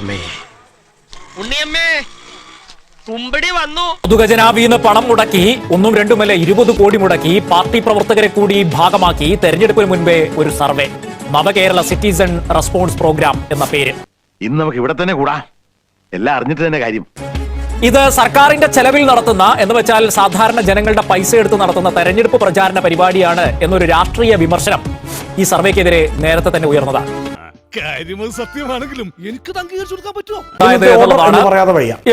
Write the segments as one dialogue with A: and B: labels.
A: ഉണ്ണിയമ്മേ കുമ്പടി വന്നു.
B: പൊതുഖജനാവിന്ന് പണം മുടക്കി 1ഉം 2ഉമല്ല 20 കോടി മുടക്കി പാർട്ടി പ്രവർത്തകരെ കൂടി ഭാഗമാക്കി തെരഞ്ഞെടുപ്പിന് മുൻപേ ഒരു സർവേ, നവകേരള സിറ്റിസൺ റെസ്പോൺസ് പ്രോഗ്രാം എന്ന പേര്.
C: ഇന്ന് നമുക്ക് ഇവിടെ തന്നെ കൂടാ, എല്ലാം അറിഞ്ഞിട്ട് തന്നെ കാര്യം.
B: ഇത് സർക്കാരിന്റെ ചെലവിൽ നടത്തുന്ന, എന്ന് വെച്ചാൽ സാധാരണ ജനങ്ങളുടെ പൈസ എടുത്ത് നടത്തുന്ന തെരഞ്ഞെടുപ്പ് പ്രചാരണ പരിപാടിയാണ് എന്നൊരു രാഷ്ട്രീയ വിമർശനം ഈ സർവേക്കെതിരെ നേരത്തെ തന്നെ ഉയർന്നതാണ്.
D: സത്യമാണെങ്കിലും എനിക്ക് അംഗീകരിച്ചു കൊടുക്കാൻ പറ്റുമോ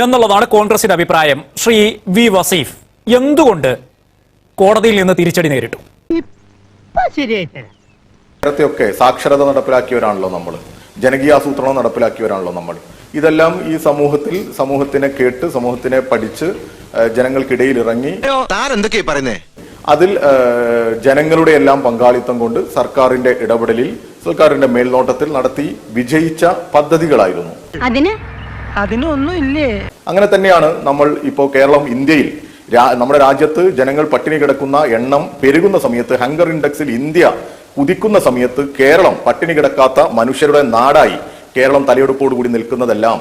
B: എന്നുള്ളതാണ് കോൺഗ്രസിന്റെ അഭിപ്രായം. ശ്രീ വി വസീഫ്, എന്തുകൊണ്ട് കോടതിയിൽ നിന്ന് തിരിച്ചടി നേരിട്ടു?
E: നേരത്തെയൊക്കെ സാക്ഷരത നടപ്പിലാക്കിയവരാണല്ലോ നമ്മൾ, ജനകീയാസൂത്രണം നടപ്പിലാക്കിയവരാണല്ലോ നമ്മൾ. ഇതെല്ലാം ഈ സമൂഹത്തിനെ കേട്ട്, സമൂഹത്തിനെ പഠിച്ച് ജനങ്ങൾക്കിടയിൽ ഇറങ്ങി അതിൽ ജനങ്ങളുടെ എല്ലാം പങ്കാളിത്തം കൊണ്ട് സർക്കാരിന്റെ ഇടപെടലിൽ, സർക്കാരിന്റെ മേൽനോട്ടത്തിൽ നടത്തി വിജയിച്ച പദ്ധതികളായിരുന്നു. അങ്ങനെ തന്നെയാണ് നമ്മൾ ഇപ്പോ കേരളം, ഇന്ത്യയിൽ നമ്മുടെ രാജ്യത്ത് ജനങ്ങൾ പട്ടിണി കിടക്കുന്ന എണ്ണം പെരുകുന്ന സമയത്ത്, ഹങ്കർ ഇൻഡെക്സിൽ ഇന്ത്യ കുതിക്കുന്ന സമയത്ത് കേരളം പട്ടിണി കിടക്കാത്ത മനുഷ്യരുടെ നാടായി കേരളം തലയെടുപ്പോടുകൂടി നിൽക്കുന്നതെല്ലാം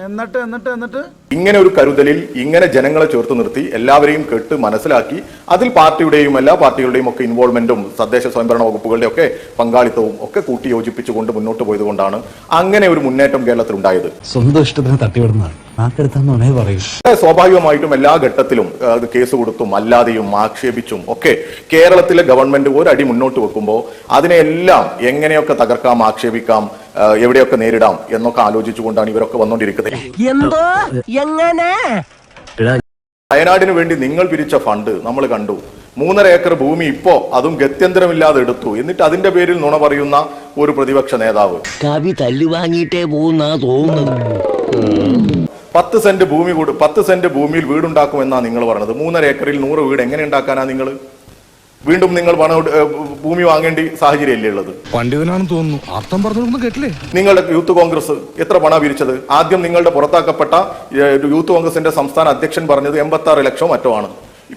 E: എന്നിട്ട് ഇങ്ങനെ ഒരു കരുതലിൽ ഇങ്ങനെ ജനങ്ങളെ ചേർത്ത് നിർത്തി എല്ലാവരെയും കേട്ട് മനസ്സിലാക്കി അതിൽ പാർട്ടിയുടെയും എല്ലാ പാർട്ടികളുടെയും ഒക്കെ ഇൻവോൾവ്മെന്റും തദ്ദേശ സ്വയംഭരണ വകുപ്പുകളുടെ ഒക്കെ പങ്കാളിത്തവും ഒക്കെ കൂട്ടി യോജിപ്പിച്ചുകൊണ്ട് മുന്നോട്ട് പോയത് കൊണ്ടാണ് അങ്ങനെ ഒരു മുന്നേറ്റം കേരളത്തിൽ ഉണ്ടായത്.
F: സ്വന്തം ഇഷ്ടത്തിന് തട്ടിവിടുന്നതാണ്
E: സ്വാഭാവികമായിട്ടും എല്ലാ ഘട്ടത്തിലും കേസ് കൊടുത്തും അല്ലാതെയും ആക്ഷേപിച്ചും ഒക്കെ കേരളത്തിലെ ഗവൺമെന്റ് ഒരടി മുന്നോട്ട് വെക്കുമ്പോൾ അതിനെല്ലാം എങ്ങനെയൊക്കെ തകർക്കാം, ആക്ഷേപിക്കാം, എവിടെയൊക്കെ നേരിടാം എന്നൊക്കെ ആലോചിച്ചുകൊണ്ടാണ് ഇവരൊക്കെ വന്നുകൊണ്ടിരിക്കുന്നത്. വയനാടിന് വേണ്ടി നിങ്ങൾ പിരിച്ച ഫണ്ട് നമ്മൾ കണ്ടു. 3.5 ഏക്കർ ഭൂമി ഇപ്പോ അതും ഗത്യന്തരമില്ലാതെ എടുത്തു. എന്നിട്ട് അതിന്റെ പേരിൽ നുണ പറയുന്ന ഒരു പ്രതിപക്ഷ നേതാവ്.
A: കവി തല്ലുവാങ്ങിയിട്ടേ പോകുന്ന തോന്നുന്നത്.
E: 10 സെന്റ് ഭൂമിയിൽ വീടുണ്ടാക്കുമെന്നാ നിങ്ങൾ പറഞ്ഞത്. 3.5 ഏക്കറിൽ 100 വീട് എങ്ങനെ ഉണ്ടാക്കാനാ നിങ്ങൾ? വീണ്ടും നിങ്ങൾ ഭൂമി വാങ്ങേണ്ടി സാഹചര്യമല്ലേ ഉള്ളത്?
D: പണ്ഡിതനാണെന്ന് തോന്നുന്നു, അർത്ഥം പറഞ്ഞു കേട്ടില്ലേ?
E: നിങ്ങളുടെ യൂത്ത് കോൺഗ്രസ് എത്ര പണം പിരിച്ചത്? ആദ്യം നിങ്ങളുടെ പുറത്താക്കപ്പെട്ട യൂത്ത് കോൺഗ്രസിന്റെ സംസ്ഥാന അധ്യക്ഷൻ പറഞ്ഞത് 86 ലക്ഷം മറ്റോ ആണ്.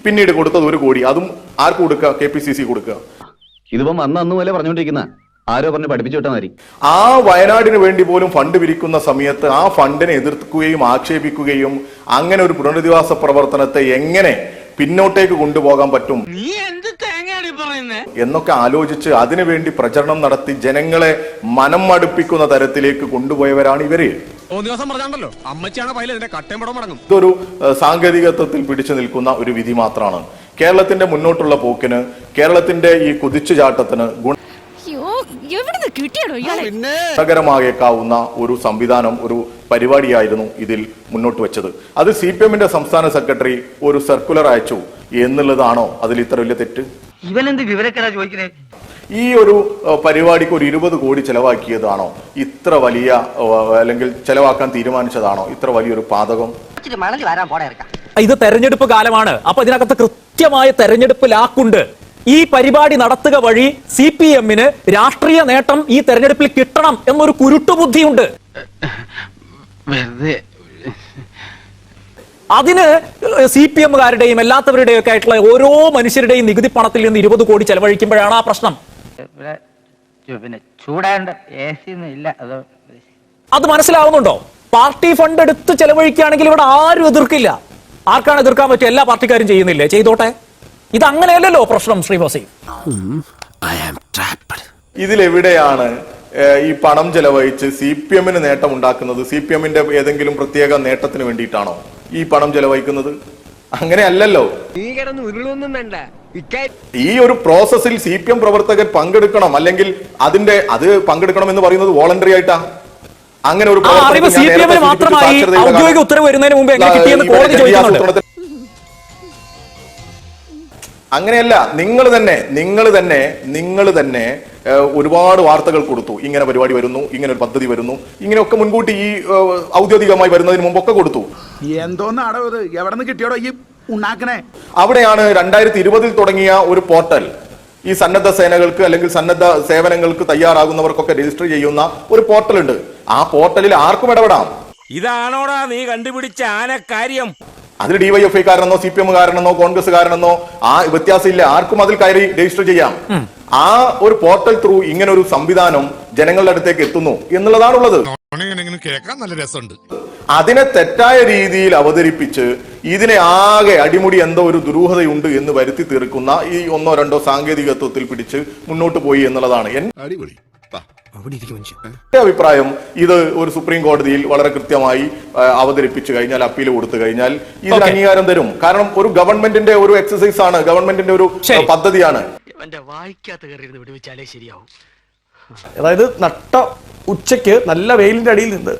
E: പിന്നീട് കൊടുത്തത് 1 കോടി. അതും ആർക്ക് കൊടുക്കുക? KPCC കൊടുക്കുക.
C: ഇതിപ്പം അന്ന് പോലെ പറഞ്ഞുകൊണ്ടിരിക്കുന്ന ആരോ പറഞ്ഞ് പഠിപ്പിച്ചു വിട്ടാൽ മതി.
E: ആ വയനാടിന് വേണ്ടി പോലും ഫണ്ട് പിരിക്കുന്ന സമയത്ത് ആ ഫണ്ടിനെ എതിർക്കുകയും ആക്ഷേപിക്കുകയും അങ്ങനെ ഒരു പുനരധിവാസ പ്രവർത്തനത്തെ എങ്ങനെ പിന്നോട്ടേക്ക് കൊണ്ടുപോകാൻ പറ്റും എന്നൊക്കെ ആലോചിച്ച് അതിനുവേണ്ടി പ്രചരണം നടത്തി ജനങ്ങളെ മനം മടുപ്പിക്കുന്ന തരത്തിലേക്ക് കൊണ്ടുപോയവരാണ് ഇവര്. ഇതൊരു സാങ്കേതികത്വത്തിൽ പിടിച്ചു നിൽക്കുന്ന ഒരു വിധി മാത്രമാണ്. കേരളത്തിന്റെ മുന്നോട്ടുള്ള പോക്കിന്, കേരളത്തിന്റെ ഈ കുതിച്ചുചാട്ടത്തിന് ഗുണകരമായേക്കാവുന്ന ഒരു സംവിധാനം, ഒരു പരിപാടിയായിരുന്നു ഇതിൽ മുന്നോട്ട് വെച്ചത്. അത് CPM-ന്റെ സംസ്ഥാന സെക്രട്ടറി ഒരു സർക്കുലർ അയച്ചു എന്നുള്ളതാണോ അതിൽ ഇത്ര വലിയ തെറ്റ്? ഈ ഒരു പരിപാടിക്ക് ഒരു 20 കോടി ചെലവാക്കിയതാണോ ഇത്ര വലിയ, അല്ലെങ്കിൽ ചെലവാക്കാൻ തീരുമാനിച്ചതാണോ ഇത്ര വലിയൊരു പാതകം?
B: ഇത് തെരഞ്ഞെടുപ്പ് കാലമാണ്. അപ്പൊ ഇതിനകത്ത് കൃത്യമായ തെരഞ്ഞെടുപ്പ് ലാക്കുണ്ട്. ഈ പരിപാടി നടത്തുക വഴി CPM-ന് രാഷ്ട്രീയ നേട്ടം ഈ തെരഞ്ഞെടുപ്പിൽ കിട്ടണം എന്നൊരു കുരുട്ടുബുദ്ധിയുണ്ട്. അതിന് CPM-കാരുടെയും അല്ലാത്തവരുടെയും ഒക്കെ ആയിട്ടുള്ള ഓരോ മനുഷ്യരുടെയും നികുതി പണത്തിൽ നിന്ന് 20 കോടി ചെലവഴിക്കുമ്പോഴാണ് ആ പ്രശ്നം. അത് മനസ്സിലാവുന്നുണ്ടോ? പാർട്ടി ഫണ്ട് എടുത്ത് ചെലവഴിക്കുകയാണെങ്കിൽ ഇവിടെ ആരും എതിർക്കില്ല. ആർക്കാണ് എതിർക്കാൻ പറ്റുക? എല്ലാ പാർട്ടിക്കാരും ചെയ്യുന്നില്ലേ? ചെയ്തോട്ടെ. ഇത് അങ്ങനെയല്ലല്ലോ പ്രശ്നം. ശ്രീ വസീം,
E: ഇതിലെവിടെയാണ് ഈ പണം ചെലവഴിച്ച് CPM-ന് നേട്ടം ഉണ്ടാക്കുന്നത്? CPM-ന്റെ ഏതെങ്കിലും പ്രത്യേക നേട്ടത്തിന് വേണ്ടിയിട്ടാണോ ഈ പണം ചെലവഴിക്കുന്നത്? അങ്ങനെയല്ലല്ലോ. ഈ ഒരു പ്രോസസ്സിൽ CPM പ്രവർത്തകർ പങ്കെടുക്കണം, അല്ലെങ്കിൽ അത് പങ്കെടുക്കണം എന്ന് പറയുന്നത് വോളണ്ടറി ആയിട്ടാ. അങ്ങനെ ഒരു അങ്ങനെയല്ല. നിങ്ങൾ തന്നെ ഒരുപാട് വാർത്തകൾ കൊടുത്തു. ഇങ്ങനെ പരിപാടി വരുന്നു, ഇങ്ങനെ ഒരു പദ്ധതി വരുന്നു, ഇങ്ങനെയൊക്കെ മുൻകൂട്ടി ഈ ഔദ്യോഗികമായി വരുന്നതിന് മുമ്പൊക്കെ കൊടുത്തു.
G: എന്തോന്നാടോ ഇത്? എവിടെ നിന്ന് കിട്ടിയോടോ ഈ ഉണ്ടാക്കണേ?
E: അവിടെയാണ് 2020 തുടങ്ങിയ ഒരു പോർട്ടൽ, ഈ സന്നദ്ധ സേനകൾക്ക് അല്ലെങ്കിൽ സന്നദ്ധ സേവനങ്ങൾക്ക് തയ്യാറാകുന്നവർക്കൊക്കെ രജിസ്റ്റർ ചെയ്യുന്ന ഒരു പോർട്ടൽ ഉണ്ട്. ആ പോർട്ടലിൽ ആർക്കും ഇടപെടാം.
D: ഇതാണോടാ നീ കണ്ടുപിടിച്ച ആനക്കാര്യം?
E: അതിൽ DYFI-കാരനെന്നോ CPM-കാരനെന്നോ കോൺഗ്രസ്സുകാരനെന്നോ ആ വ്യത്യാസമില്ല. ആർക്കും അതിൽ കയറി രജിസ്റ്റർ ചെയ്യാം. ആ ഒരു പോർട്ടൽ ത്രൂ ഇങ്ങനെ ഒരു സംവിധാനം ജനങ്ങളുടെ അടുത്തേക്ക് എത്തുന്നു എന്നുള്ളതാണുള്ളത്.
D: കേൾക്കാൻ നല്ല രസമുണ്ട്.
E: അതിനെ തെറ്റായ രീതിയിൽ അവതരിപ്പിച്ച് ഇതിനെ ആകെ അടിമുടി എന്തോ ഒരു ദുരൂഹതയുണ്ട് എന്ന് വരുത്തി തീർക്കുന്ന ഈ ഒന്നോ രണ്ടോ സാങ്കേതികത്വത്തിൽ പിടിച്ച് മുന്നോട്ട് പോയി എന്നുള്ളതാണ്
D: അടിപൊളി.
E: എന്റെ അഭിപ്രായം. ഇത് ഒരു സുപ്രീം കോടതിയിൽ വളരെ കൃത്യമായി അവതരിപ്പിച്ചു കഴിഞ്ഞാൽ, അപ്പീൽ കൊടുത്തു കഴിഞ്ഞാൽ ഇതിന് അംഗീകാരം തരും. കാരണം ഒരു ഗവൺമെന്റിന്റെ ഒരു എക്സസൈസ് ആണ്, ഗവൺമെന്റിന്റെ ഒരു പദ്ധതിയാണ്.
H: അതായത് നട്ട ഉച്ചയ്ക്ക് നല്ല വെയിലിന്റെ അടിയിൽ നിന്ന്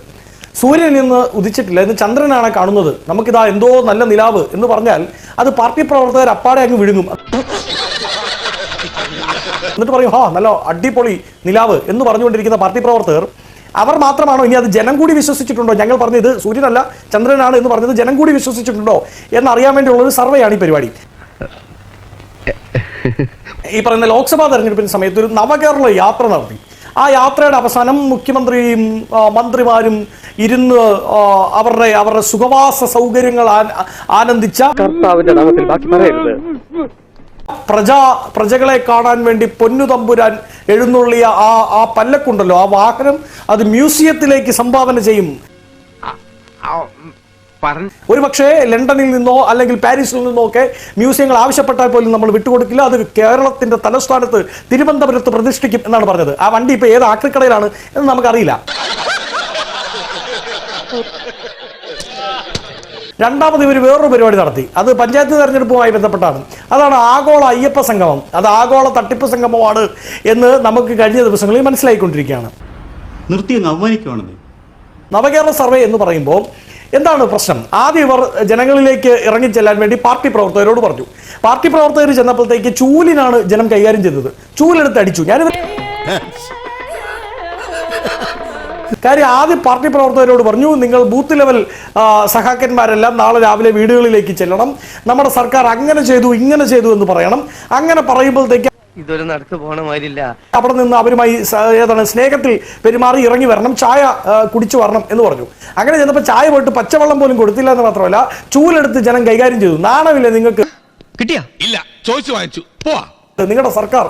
H: സൂര്യൻ ഇന്ന് ഉദിച്ചിട്ടില്ല, ഇന്ന് ചന്ദ്രനാണ് കാണുന്നത്, നമുക്കിതാ എന്തോ നല്ല നിലാവ് എന്ന് പറഞ്ഞാൽ അത് പാർട്ടി പ്രവർത്തകർ അപ്പാടെ അങ്ങ് വിഴുങ്ങും. എന്നിട്ട് പറയും നല്ല അടിപൊളി നിലാവ് എന്ന് പറഞ്ഞുകൊണ്ടിരിക്കുന്ന പാർട്ടി പ്രവർത്തകർ അവർ മാത്രമാണോ? ഇനി അത് ജനം കൂടി വിശ്വസിച്ചിട്ടുണ്ടോ? ഞങ്ങൾ പറഞ്ഞത് സൂര്യനല്ല ചന്ദ്രനാണ് എന്ന് പറഞ്ഞത് ജനം കൂടി വിശ്വസിച്ചിട്ടുണ്ടോ എന്നറിയാൻ വേണ്ടിയുള്ള ഒരു സർവേയാണ് ഈ പരിപാടി. ഈ പറയുന്ന ലോക്സഭാ തെരഞ്ഞെടുപ്പിന് സമയത്ത് ഒരു നവകേരള യാത്ര നടത്തി. ആ യാത്രയുടെ അവസാനം മുഖ്യമന്ത്രിയും മന്ത്രിമാരും ഇരുന്ന് അവരുടെ സുഖവാസ സൗകര്യങ്ങൾ ആനന്ദിച്ച പ്രജകളെ കാണാൻ വേണ്ടി പൊന്നു തമ്പുരാൻ എഴുന്നള്ളിയ ആ പല്ലക്കുണ്ടല്ലോ, ആ വാഹനം അത് മ്യൂസിയത്തിലേക്ക് സംഭാവന ചെയ്യും. ഒരുപക്ഷെ ലണ്ടനിൽ നിന്നോ അല്ലെങ്കിൽ പാരീസിൽ നിന്നോ ഒക്കെ മ്യൂസിയങ്ങൾ ആവശ്യപ്പെട്ടാൽ പോലും നമ്മൾ വിട്ടുകൊടുക്കില്ല. അത് കേരളത്തിന്റെ തലസ്ഥാനത്ത് തിരുവനന്തപുരത്ത് പ്രതിഷ്ഠിക്കും എന്നാണ് പറഞ്ഞത്. ആ വണ്ടി ഇപ്പൊ ഏത് ആക്രിക്കടയിലാണ് എന്ന് നമുക്കറിയില്ല. രണ്ടാമത് ഇവർ വേറൊരു പരിപാടി നടത്തി. അത് പഞ്ചായത്ത് തെരഞ്ഞെടുപ്പുമായി ബന്ധപ്പെട്ടാണ്. അതാണ് ആഗോള അയ്യപ്പ സംഗമം. അത് ആഗോള തട്ടിപ്പ് സംഗമമാണ് എന്ന് നമുക്ക് കഴിഞ്ഞ ദിവസങ്ങളിൽ മനസ്സിലായിക്കൊണ്ടിരിക്കുകയാണ്. നവകേരള സർവേ എന്ന് പറയുമ്പോൾ എന്താണ് പ്രശ്നം? ആദ്യം ഇവർ ജനങ്ങളിലേക്ക് ഇറങ്ങിച്ചെല്ലാൻ വേണ്ടി പാർട്ടി പ്രവർത്തകരോട് പറഞ്ഞു. പാർട്ടി പ്രവർത്തകർ ചെന്നപ്പോഴത്തേക്ക് ചൂലിനാണ് ജനം കൈകാര്യം ചെയ്തത്. ചൂലെടുത്ത് അടിച്ചു. കാര്യം ആദ്യം പാർട്ടി പ്രവർത്തകരോട് പറഞ്ഞു, നിങ്ങൾ ബൂത്ത് ലെവൽ സഹാക്കന്മാരെല്ലാം നാളെ രാവിലെ വീടുകളിലേക്ക് ചെല്ലണം, നമ്മുടെ സർക്കാർ അങ്ങനെ ചെയ്തു ഇങ്ങനെ ചെയ്തു എന്ന് പറയണം. അങ്ങനെ പറയുമ്പോഴത്തേക്ക്
A: ഇതൊരു നടക്ക് പോണ മാതിരില്ല.
H: അവിടെ നിന്ന് അവരുമായി സ്നേഹത്തിൽ പെരുമാറി ഇറങ്ങി വരണം, ചായ കുടിച്ചു വരണം എന്ന് പറഞ്ഞു. അങ്ങനെ ചെന്നപ്പോൾ ചായ പോയിട്ട് പച്ചവെള്ളം പോലും കൊടുത്തില്ല എന്ന് മാത്രമല്ല ചൂലെടുത്ത് ജനം കൈകാര്യം ചെയ്തു. നാണമില്ലേ നിങ്ങൾക്ക്?
A: കിട്ടിയാ
D: ഇല്ല, ചോദിച്ചു വാങ്ങിച്ചു പോവാ.
H: നിങ്ങളുടെ സർക്കാർ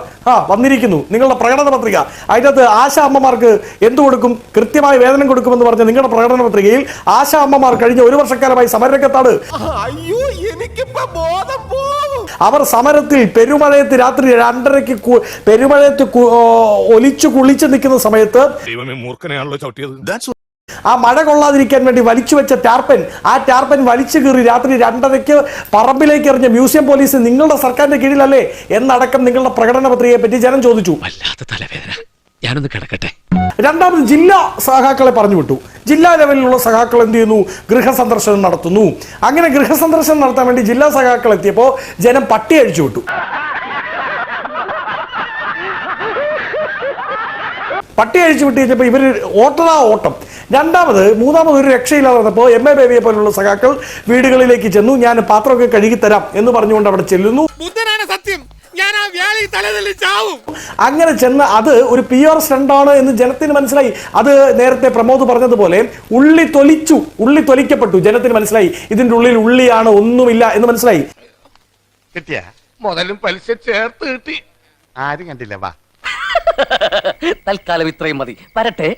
H: വന്നിരിക്കുന്നു, നിങ്ങളുടെ പ്രകടന പത്രിക, അതിനകത്ത് ആശാ അമ്മമാർക്ക് എന്ത് കൊടുക്കും, കൃത്യമായ വേതനം കൊടുക്കുമെന്ന് പറഞ്ഞ നിങ്ങളുടെ പ്രകടന പത്രികയിൽ ആശാ അമ്മമാർ കഴിഞ്ഞ ഒരു വർഷക്കാലമായി സമരരംഗത്താണ്. അവർ സമരത്തിൽ പെരുമഴയത്ത് രാത്രി 2:30 പെരുമഴയത്ത് ഒലിച്ചു കുളിച്ചു നിൽക്കുന്ന സമയത്ത് ആ മഴ കൊള്ളാതിരിക്കാൻ വേണ്ടി വലിച്ചു വെച്ച ടാർപ്പൻ, ആ ടാർപ്പൻ വലിച്ചു കീറി രാത്രി 2:30 പറമ്പിലേക്ക് എറിഞ്ഞ മ്യൂസിയം പോലീസ് നിങ്ങളുടെ സർക്കാരിന്റെ കീഴിലല്ലേ എന്നടക്കം നിങ്ങളുടെ പ്രകടന പത്രികയെ പറ്റി ജനം ചോദിച്ചു.
A: ഞാനൊന്ന് കിടക്കട്ടെ.
H: രണ്ടാമത് ജില്ലാ സഹാക്കളെ പറഞ്ഞു വിട്ടു. ജില്ലാ ലെവലിലുള്ള സഹാക്കൾ എന്ത് ചെയ്യുന്നു? ഗൃഹസന്ദർശനം നടത്തുന്നു. അങ്ങനെ ഗൃഹസന്ദർശനം നടത്താൻ വേണ്ടി ജില്ലാ സഹാക്കൾ എത്തിയപ്പോൾ ജനം പട്ടി അഴിച്ചു വിട്ടു. പട്ടി അഴിച്ചു വിട്ട് കഴിഞ്ഞപ്പോൾ ഇവർ ഓട്ടം. മൂന്നാമത് ഒരു രക്ഷയില്ലാതെ വന്നപ്പോൾ MA ബേബിയെ പോലുള്ള സഖാക്കൾ വീടുകളിലേക്ക് ചെന്നു. ഞാൻ പാത്രമൊക്കെ കഴുകിത്തരാം എന്ന് പറഞ്ഞുകൊണ്ട് അവിടെ ചെല്ലുന്നു. അങ്ങനെ ചെന്ന് അത് ഒരു PR സ്റ്റണ്ടാണ് എന്ന് ജനത്തിന് മനസ്സിലായി. അത് നേരത്തെ പ്രമോദ് പറഞ്ഞതുപോലെ ഉള്ളി തൊലിക്കപ്പെട്ടു. ജനത്തിന് മനസ്സിലായി ഇതിന്റെ ഉള്ളിൽ ഉള്ളിയാണ്, ഒന്നുമില്ല എന്ന് മനസ്സിലായി.
I: കിട്ടിയ മുതലും പലിശ ചേർത്ത് കിട്ടി. ആരും കണ്ടില്ല. വാ,
A: തൽക്കാലം ഇത്രയും മതി. വരട്ടെ.